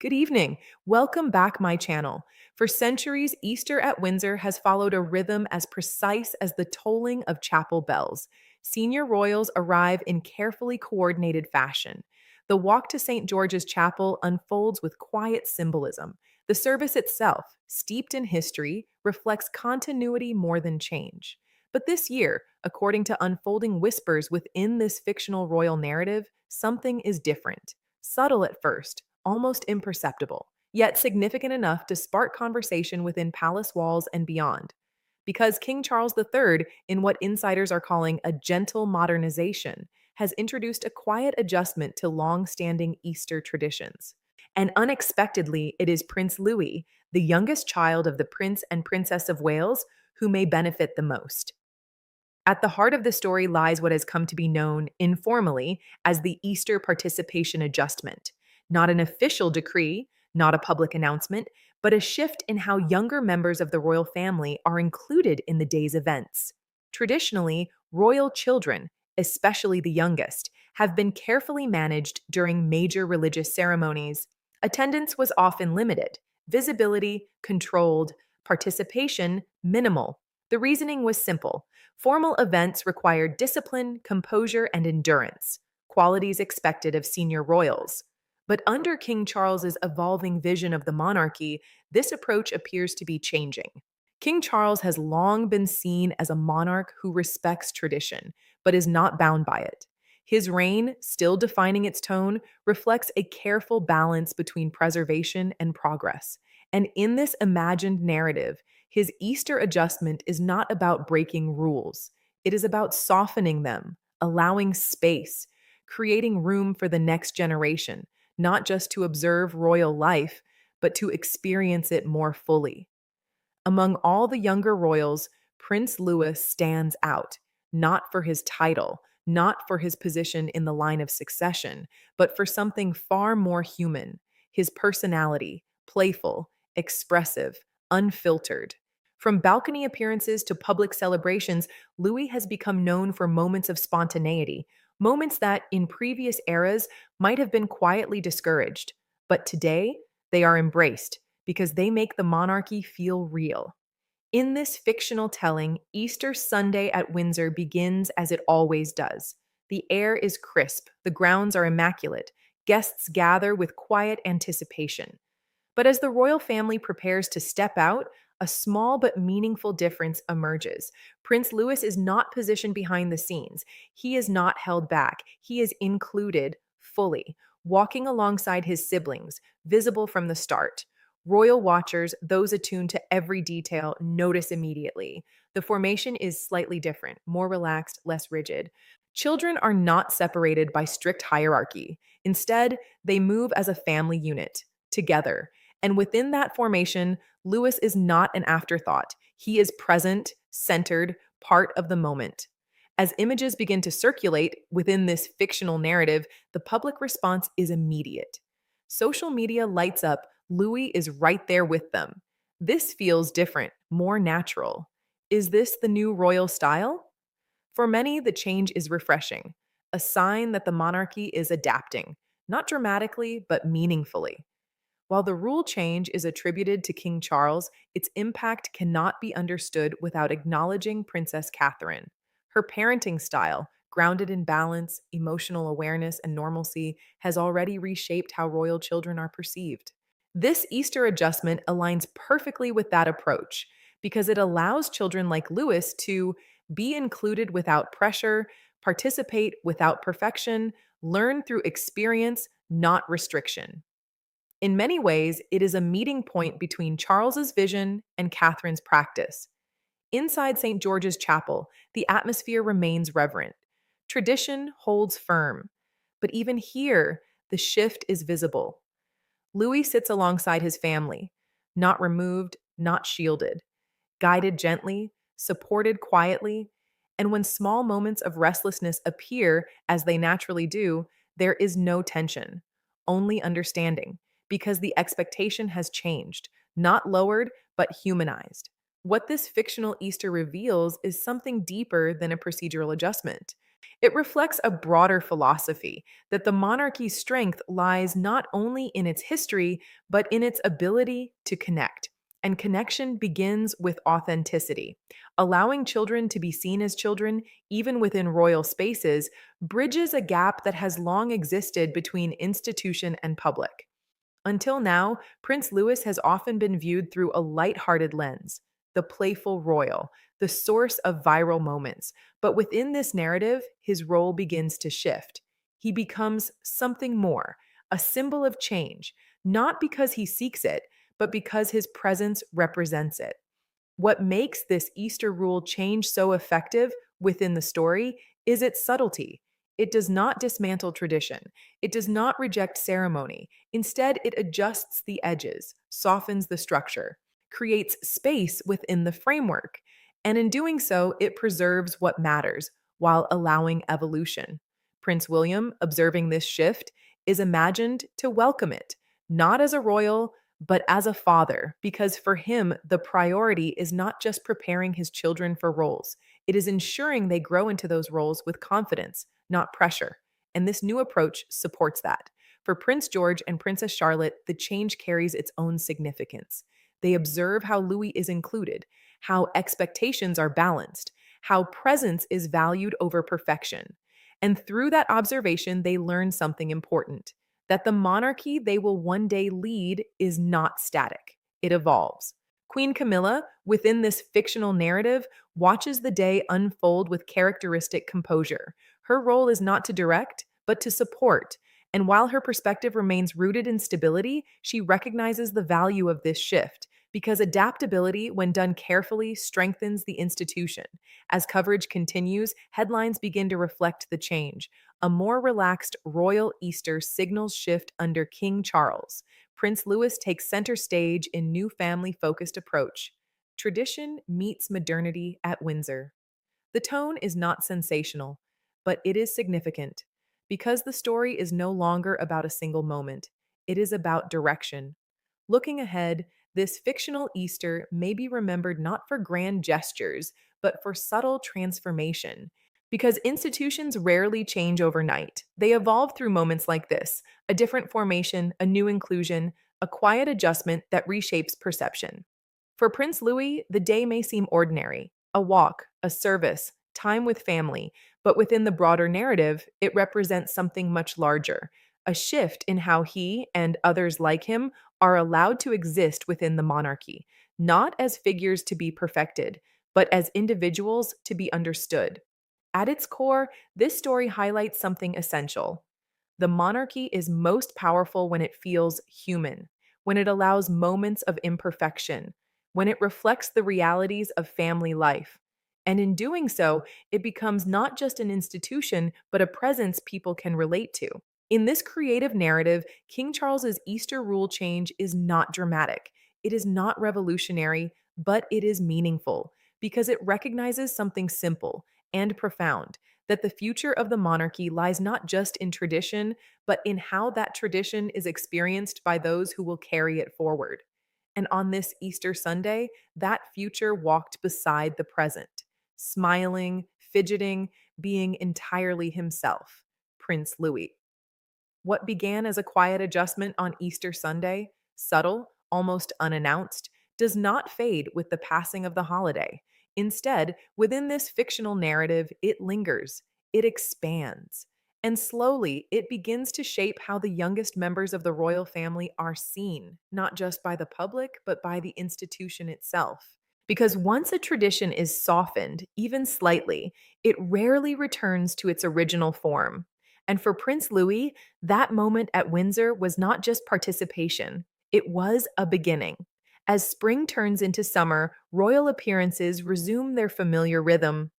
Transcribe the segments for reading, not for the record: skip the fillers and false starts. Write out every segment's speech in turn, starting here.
Good evening. Welcome back my channel. For centuries, Easter at Windsor has followed a rhythm as precise as the tolling of chapel bells. Senior royals arrive in carefully coordinated fashion. The walk to St. George's Chapel unfolds with quiet symbolism. The service itself, steeped in history, reflects continuity more than change. But this year, according to unfolding whispers within this fictional royal narrative, something is different. Subtle at first, almost imperceptible, yet significant enough to spark conversation within palace walls and beyond. Because King Charles III, in what insiders are calling a gentle modernization, has introduced a quiet adjustment to long standing Easter traditions. And unexpectedly, it is Prince Louis, the youngest child of the Prince and Princess of Wales, who may benefit the most. At the heart of the story lies what has come to be known informally as the Easter Participation Adjustment. Not an official decree, not a public announcement, but a shift in how younger members of the royal family are included in the day's events. Traditionally, royal children, especially the youngest, have been carefully managed during major religious ceremonies. Attendance was often limited, visibility controlled, participation minimal. The reasoning was simple. Formal events required discipline, composure, and endurance, qualities expected of senior royals. But under King Charles's evolving vision of the monarchy, this approach appears to be changing. King Charles has long been seen as a monarch who respects tradition, but is not bound by it. His reign, still defining its tone, reflects a careful balance between preservation and progress. And in this imagined narrative, his Easter adjustment is not about breaking rules. It is about softening them, allowing space, creating room for the next generation, not just to observe royal life, but to experience it more fully. Among all the younger royals, Prince Louis stands out, not for his title, not for his position in the line of succession, but for something far more human: his personality, playful, expressive, unfiltered. From balcony appearances to public celebrations, Louis has become known for moments of spontaneity, moments that, in previous eras, might have been quietly discouraged. But today, they are embraced because they make the monarchy feel real. In this fictional telling, Easter Sunday at Windsor begins as it always does. The air is crisp, the grounds are immaculate, guests gather with quiet anticipation. But as the royal family prepares to step out, a small but meaningful difference emerges. Prince Louis is not positioned behind the scenes. He is not held back. He is included fully, walking alongside his siblings, visible from the start. Royal watchers, those attuned to every detail, notice immediately. The formation is slightly different, more relaxed, less rigid. Children are not separated by strict hierarchy. Instead, they move as a family unit, together. And within that formation, Lewis is not an afterthought. He is present, centered, part of the moment. As images begin to circulate within this fictional narrative, the public response is immediate. Social media lights up, Louis is right there with them. This feels different, more natural. Is this the new royal style? For many, the change is refreshing, a sign that the monarchy is adapting, not dramatically, but meaningfully. While the rule change is attributed to King Charles, its impact cannot be understood without acknowledging Princess Catherine. Her parenting style, grounded in balance, emotional awareness, and normalcy, has already reshaped how royal children are perceived. This Easter adjustment aligns perfectly with that approach because it allows children like Lewis to be included without pressure, participate without perfection, learn through experience, not restriction. In many ways, it is a meeting point between Charles's vision and Catherine's practice. Inside St. George's Chapel, the atmosphere remains reverent. Tradition holds firm. But even here, the shift is visible. Louis sits alongside his family, not removed, not shielded, guided gently, supported quietly, and when small moments of restlessness appear, as they naturally do, there is no tension, only understanding, because the expectation has changed, not lowered, but humanized. What this fictional Easter reveals is something deeper than a procedural adjustment. It reflects a broader philosophy that the monarchy's strength lies not only in its history, but in its ability to connect. And connection begins with authenticity. Allowing children to be seen as children, even within royal spaces, bridges a gap that has long existed between institution and public. Until now, Prince Louis has often been viewed through a light-hearted lens, the playful royal, the source of viral moments. But within this narrative, his role begins to shift. He becomes something more, a symbol of change, not because he seeks it, but because his presence represents it. What makes this Easter rule change so effective within the story is its subtlety. It does not dismantle tradition. It does not reject ceremony. Instead, it adjusts the edges, softens the structure, creates space within the framework. And in doing so, it preserves what matters while allowing evolution. Prince William, observing this shift, is imagined to welcome it, not as a royal, but as a father, because for him, the priority is not just preparing his children for roles, it is ensuring they grow into those roles with confidence, not pressure. And this new approach supports that. For Prince George and Princess Charlotte, the change carries its own significance. They observe how Louis is included, how expectations are balanced, how presence is valued over perfection. And through that observation, they learn something important that the monarchy they will one day lead is not static, it evolves. Queen Camilla, within this fictional narrative, watches the day unfold with characteristic composure. Her role is not to direct, but to support. And while her perspective remains rooted in stability, she recognizes the value of this shift because adaptability, when done carefully, strengthens the institution. As coverage continues, headlines begin to reflect the change. A more relaxed royal Easter signals shift under King Charles. Prince Louis takes center stage in new family focused approach. Tradition meets modernity at Windsor. The tone is not sensational, but it is significant because the story is no longer about a single moment. It is about direction. Looking ahead, this fictional Easter may be remembered not for grand gestures, but for subtle transformation. Because institutions rarely change overnight, they evolve through moments like this: a different formation, a new inclusion, a quiet adjustment that reshapes perception. For Prince Louis, the day may seem ordinary: a walk, a service, time with family, but within the broader narrative, it represents something much larger: a shift in how he and others like him are allowed to exist within the monarchy, not as figures to be perfected, but as individuals to be understood. At its core, this story highlights something essential. The monarchy is most powerful when it feels human, when it allows moments of imperfection, when it reflects the realities of family life. And in doing so, it becomes not just an institution, but a presence people can relate to. In this creative narrative, King Charles's Easter rule change is not dramatic. It is not revolutionary, but it is meaningful because it recognizes something simple and profound: that the future of the monarchy lies not just in tradition, but in how that tradition is experienced by those who will carry it forward. And on this Easter Sunday, that future walked beside the present, smiling, fidgeting, being entirely himself, Prince Louis. What began as a quiet adjustment on Easter Sunday, subtle, almost unannounced, does not fade with the passing of the holiday. Instead, within this fictional narrative, it lingers, it expands, and slowly it begins to shape how the youngest members of the royal family are seen, not just by the public, but by the institution itself. Because once a tradition is softened, even slightly, it rarely returns to its original form. And for Prince Louis, that moment at Windsor was not just participation, it was a beginning. As spring turns into summer, royal appearances resume their familiar rhythm: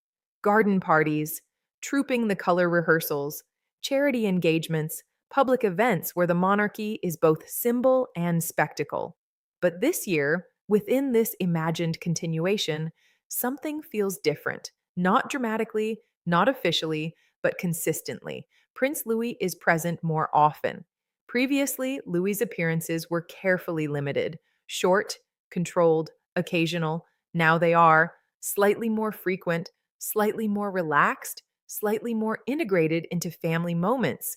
garden parties, trooping the color rehearsals, charity engagements, public events where the monarchy is both symbol and spectacle. But this year, within this imagined continuation, something feels different, not dramatically, not officially, but consistently. Prince Louis is present more often. Previously, Louis's appearances were carefully limited: short, controlled, occasional. Now they are slightly more frequent, slightly more relaxed, slightly more integrated into family moments.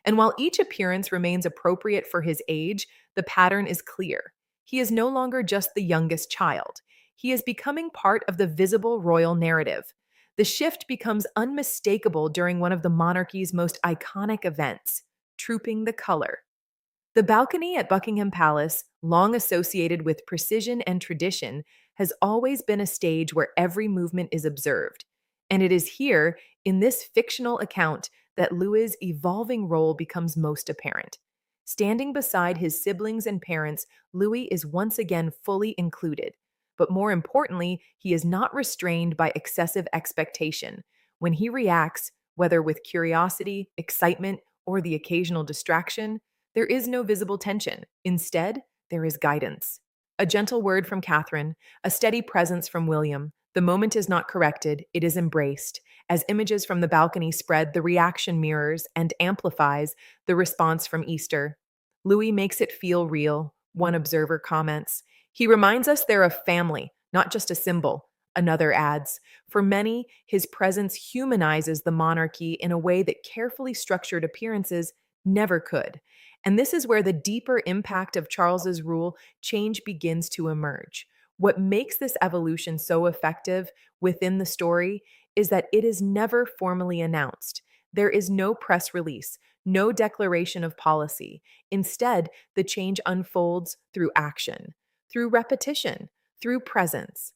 And while each appearance remains appropriate for his age, the pattern is clear. He is no longer just the youngest child. He is becoming part of the visible royal narrative. The shift becomes unmistakable during one of the monarchy's most iconic events, Trooping the Color. The balcony at Buckingham Palace, long associated with precision and tradition, has always been a stage where every movement is observed. And it is here, in this fictional account, that Louis's evolving role becomes most apparent. Standing beside his siblings and parents, Louis is once again fully included. But more importantly, he is not restrained by excessive expectation. When he reacts, whether with curiosity, excitement, or the occasional distraction, there is no visible tension. Instead, there is guidance. A gentle word from Catherine, a steady presence from William. The moment is not corrected, it is embraced. As images from the balcony spread, the reaction mirrors and amplifies the response from Easter. Louis makes it feel real, one observer comments. He reminds us they're a family, not just a symbol. Another adds, for many, his presence humanizes the monarchy in a way that carefully structured appearances never could. And this is where the deeper impact of Charles's rule change begins to emerge. What makes this evolution so effective within the story is that it is never formally announced. There is no press release, no declaration of policy. Instead, the change unfolds through action, through repetition, through presence.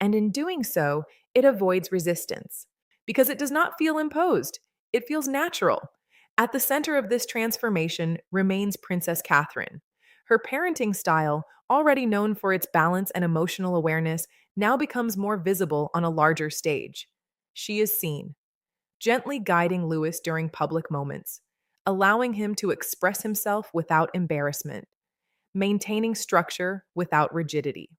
And in doing so, it avoids resistance because it does not feel imposed, it feels natural. At the center of this transformation remains Princess Catherine. Her parenting style, already known for its balance and emotional awareness, now becomes more visible on a larger stage. She is seen, gently guiding Louis during public moments, allowing him to express himself without embarrassment, maintaining structure without rigidity.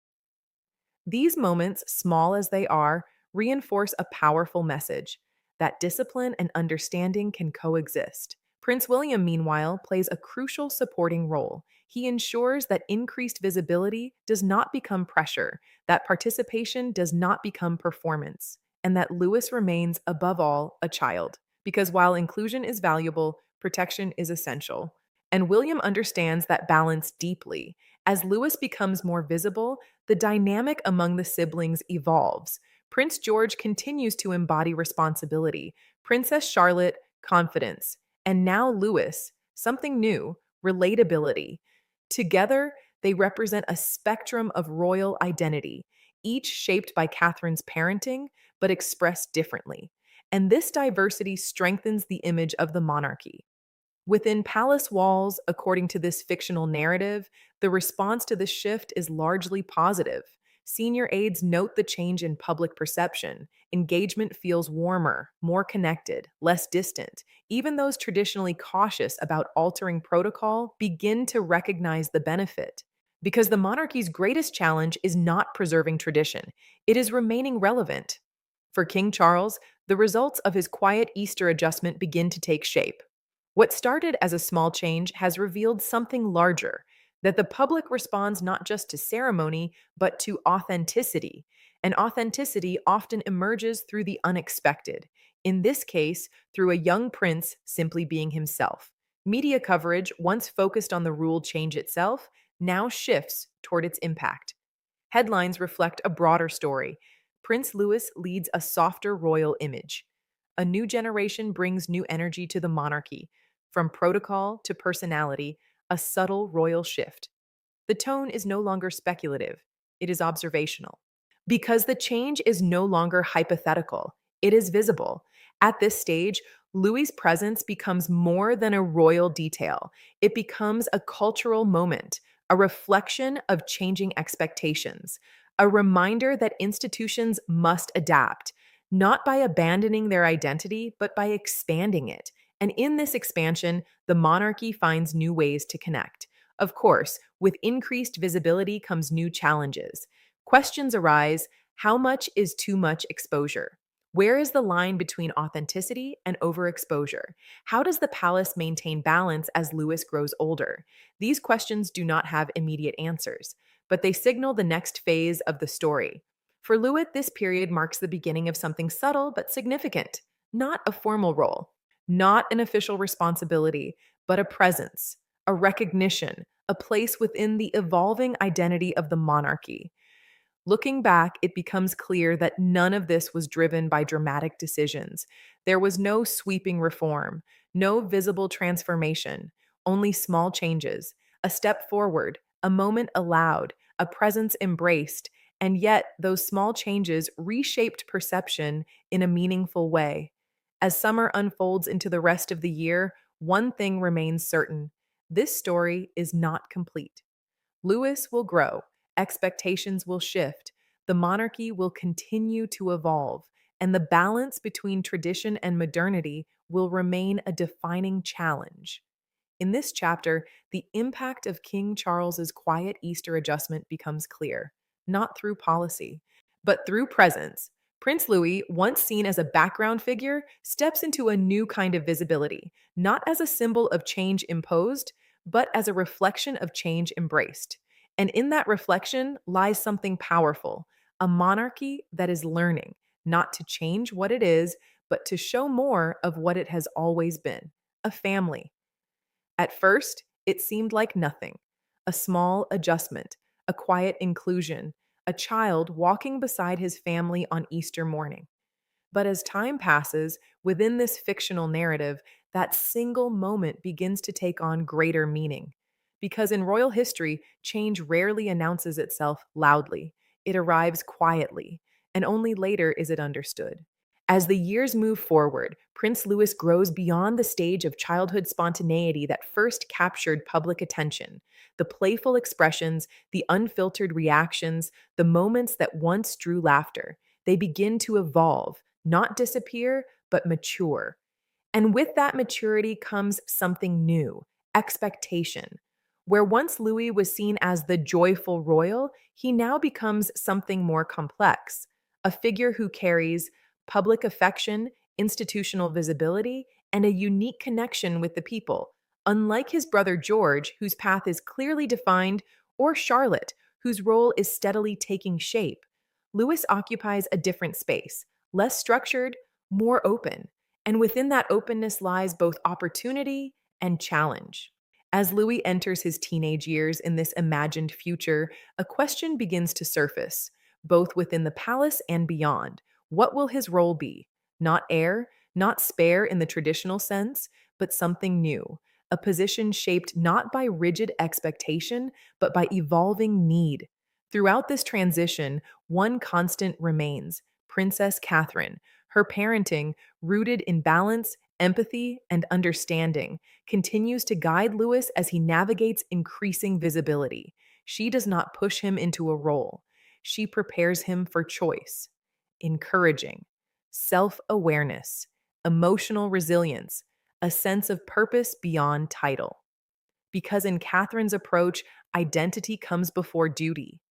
These moments, small as they are, reinforce a powerful message that discipline and understanding can coexist. Prince William, meanwhile, plays a crucial supporting role. He ensures that increased visibility does not become pressure, that participation does not become performance, and that Louis remains, above all, a child. Because while inclusion is valuable, protection is essential. And William understands that balance deeply. As Louis becomes more visible, the dynamic among the siblings evolves. Prince George continues to embody responsibility, Princess Charlotte, confidence, and now Louis, something new, relatability. Together, they represent a spectrum of royal identity, each shaped by Catherine's parenting, but expressed differently. And this diversity strengthens the image of the monarchy. Within palace walls, according to this fictional narrative, the response to the shift is largely positive. Senior aides note the change in public perception. Engagement feels warmer, more connected, less distant. Even those traditionally cautious about altering protocol begin to recognize the benefit. Because the monarchy's greatest challenge is not preserving tradition, it is remaining relevant. For King Charles, the results of his quiet Easter adjustment begin to take shape. What started as a small change has revealed something larger, that the public responds not just to ceremony, but to authenticity. And authenticity often emerges through the unexpected, in this case, through a young prince simply being himself. Media coverage, once focused on the rule change itself, now shifts toward its impact. Headlines reflect a broader story. Prince Louis leads a softer royal image. A new generation brings new energy to the monarchy. From protocol to personality, a subtle royal shift. The tone is no longer speculative, it is observational. Because the change is no longer hypothetical, it is visible. At this stage, Louis's presence becomes more than a royal detail. It becomes a cultural moment, a reflection of changing expectations, a reminder that institutions must adapt, not by abandoning their identity, but by expanding it. And in this expansion, the monarchy finds new ways to connect. Of course, with increased visibility comes new challenges. Questions arise: how much is too much exposure? Where is the line between authenticity and overexposure? How does the palace maintain balance as Louis grows older? These questions do not have immediate answers, but they signal the next phase of the story. For Louis, this period marks the beginning of something subtle but significant. not a formal role, not an official responsibility, but a presence, a recognition, a place within the evolving identity of the monarchy. Looking back, it becomes clear that none of this was driven by dramatic decisions. There was no sweeping reform, no visible transformation, only small changes, a step forward, a moment allowed, a presence embraced, and yet those small changes reshaped perception in a meaningful way. As summer unfolds into the rest of the year, one thing remains certain: this story is not complete. Lewis will grow, expectations will shift, the monarchy will continue to evolve, and the balance between tradition and modernity will remain a defining challenge. In this chapter, the impact of King Charles's quiet Easter adjustment becomes clear, not through policy, but through presence. Prince Louis, once seen as a background figure, steps into a new kind of visibility, not as a symbol of change imposed, but as a reflection of change embraced. And in that reflection lies something powerful: a monarchy that is learning, not to change what it is, but to show more of what it has always been: a family. At first, it seemed like nothing: a small adjustment, a quiet inclusion, a child walking beside his family on Easter morning. But as time passes, within this fictional narrative, that single moment begins to take on greater meaning. Because in royal history, change rarely announces itself loudly. It arrives quietly, and only later is it understood. As the years move forward, Prince Louis grows beyond the stage of childhood spontaneity that first captured public attention. The playful expressions, the unfiltered reactions, the moments that once drew laughter, they begin to evolve, not disappear, but mature. And with that maturity comes something new: expectation. Where once Louis was seen as the joyful royal, he now becomes something more complex: a figure who carries public affection, institutional visibility, and a unique connection with the people. Unlike his brother George, whose path is clearly defined, or Charlotte, whose role is steadily taking shape, Louis occupies a different space: less structured, more open. And within that openness lies both opportunity and challenge. As Louis enters his teenage years in this imagined future, a question begins to surface, both within the palace and beyond. What will his role be? Not heir, not spare in the traditional sense, but something new. A position shaped not by rigid expectation, but by evolving need. Throughout this transition, one constant remains: Princess Catherine. Her parenting, rooted in balance, empathy, and understanding, continues to guide Lewis as he navigates increasing visibility. She does not push him into a role, she prepares him for choice, encouraging self awareness, emotional resilience, a sense of purpose beyond title. Because in Catherine's approach, identity comes before duty.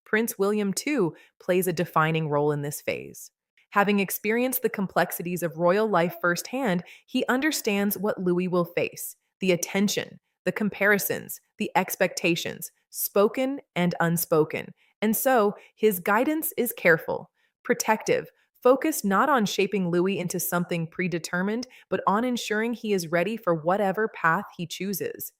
Prince William, too, plays a defining role in this phase. Having experienced the complexities of royal life firsthand, he understands what Louis will face: the attention, the comparisons, the expectations, spoken and unspoken. And so, his guidance is careful, protective, focused not on shaping Louis into something predetermined, but on ensuring he is ready for whatever path he chooses.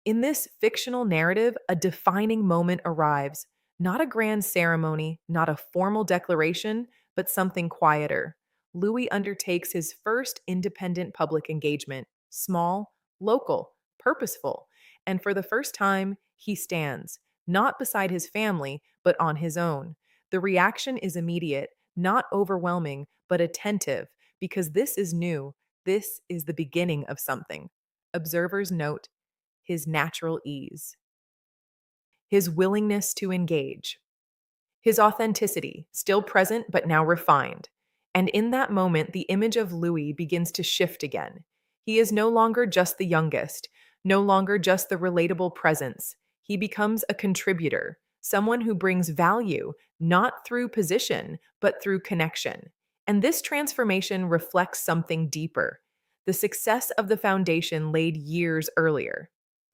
In this fictional narrative, a defining moment arrives: not a grand ceremony, not a formal declaration, but something quieter. Louis undertakes his first independent public engagement: small, local, purposeful. And for the first time, he stands, not beside his family, but on his own. The reaction is immediate, not overwhelming, but attentive, because this is new. This is the beginning of something. Observers note his natural ease, his willingness to engage, his authenticity, still present but now refined. And in that moment, the image of Louis begins to shift again. He is no longer just the youngest, no longer just the relatable presence. He becomes a contributor, someone who brings value, not through position, but through connection. And this transformation reflects something deeper: the success of the foundation laid years earlier.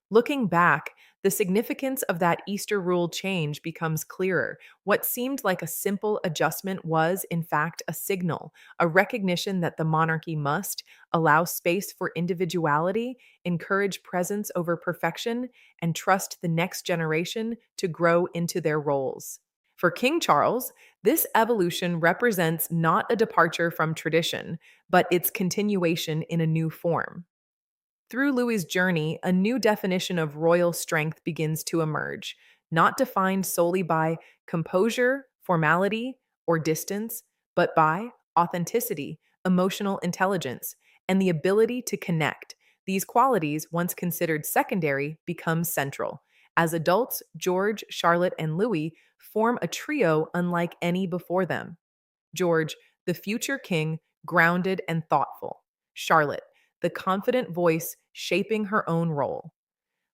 Looking back, The significance of that Easter rule change becomes clearer. What seemed like a simple adjustment was, in fact, a signal, a recognition that the monarchy must allow space for individuality, encourage presence over perfection, and trust the next generation to grow into their roles. For King Charles, this evolution represents not a departure from tradition, but its continuation in a new form. Through Louis's journey, a new definition of royal strength begins to emerge, not defined solely by composure, formality, or distance, but by authenticity, emotional intelligence, and the ability to connect. These qualities, once considered secondary, become central. As adults, George, Charlotte, and Louis form a trio unlike any before them. George, the future king, grounded and thoughtful. Charlotte, the confident voice shaping her own role.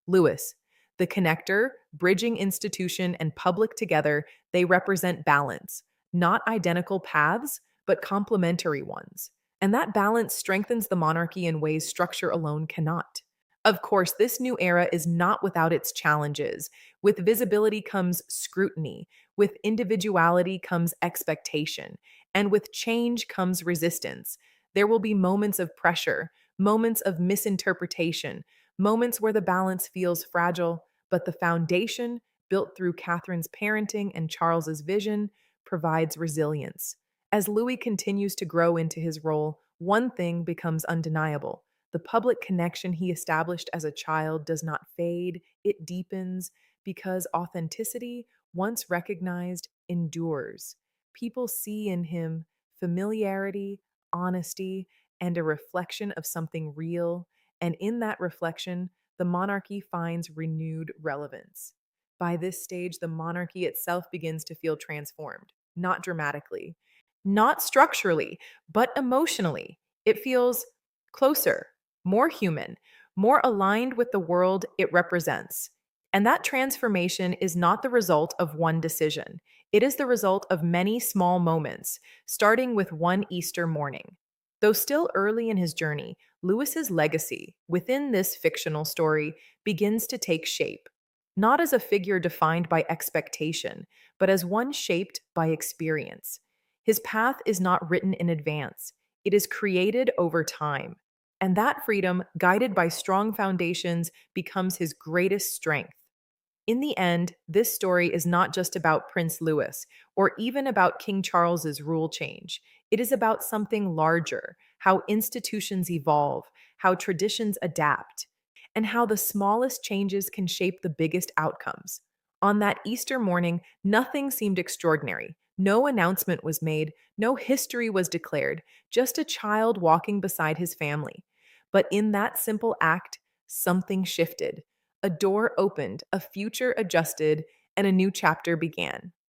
Louis, the connector, bridging institution and public together, they represent balance, not identical paths, but complementary ones. And that balance strengthens the monarchy in ways structure alone cannot. Of course, this new era is not without its challenges. With visibility comes scrutiny, with individuality comes expectation, and with change comes resistance. There will be moments of pressure, moments of misinterpretation, moments where the balance feels fragile, but the foundation, built through Catherine's parenting and Charles's vision, provides resilience. As Louis continues to grow into his role, one thing becomes undeniable. The public connection he established as a child does not fade, it deepens because authenticity, once recognized, endures. People see in him familiarity, honesty, and a reflection of something real, and in that reflection, the monarchy finds renewed relevance. By this stage, the monarchy itself begins to feel transformed, not dramatically, not structurally, but emotionally. It feels closer, more human, more aligned with the world it represents. And that transformation is not the result of one decision. It is the result of many small moments, starting with one Easter morning. Though still early in his journey, Lewis's legacy within this fictional story begins to take shape, not as a figure defined by expectation, but as one shaped by experience. His path is not written in advance, it is created over time. And that freedom, guided by strong foundations, becomes his greatest strength. In the end, this story is not just about Prince Louis or even about King Charles's rule change. It is about something larger, how institutions evolve, how traditions adapt, and how the smallest changes can shape the biggest outcomes. On that Easter morning, nothing seemed extraordinary. No announcement was made, no history was declared, just a child walking beside his family. But in that simple act, something shifted. A door opened, a future adjusted, and a new chapter began.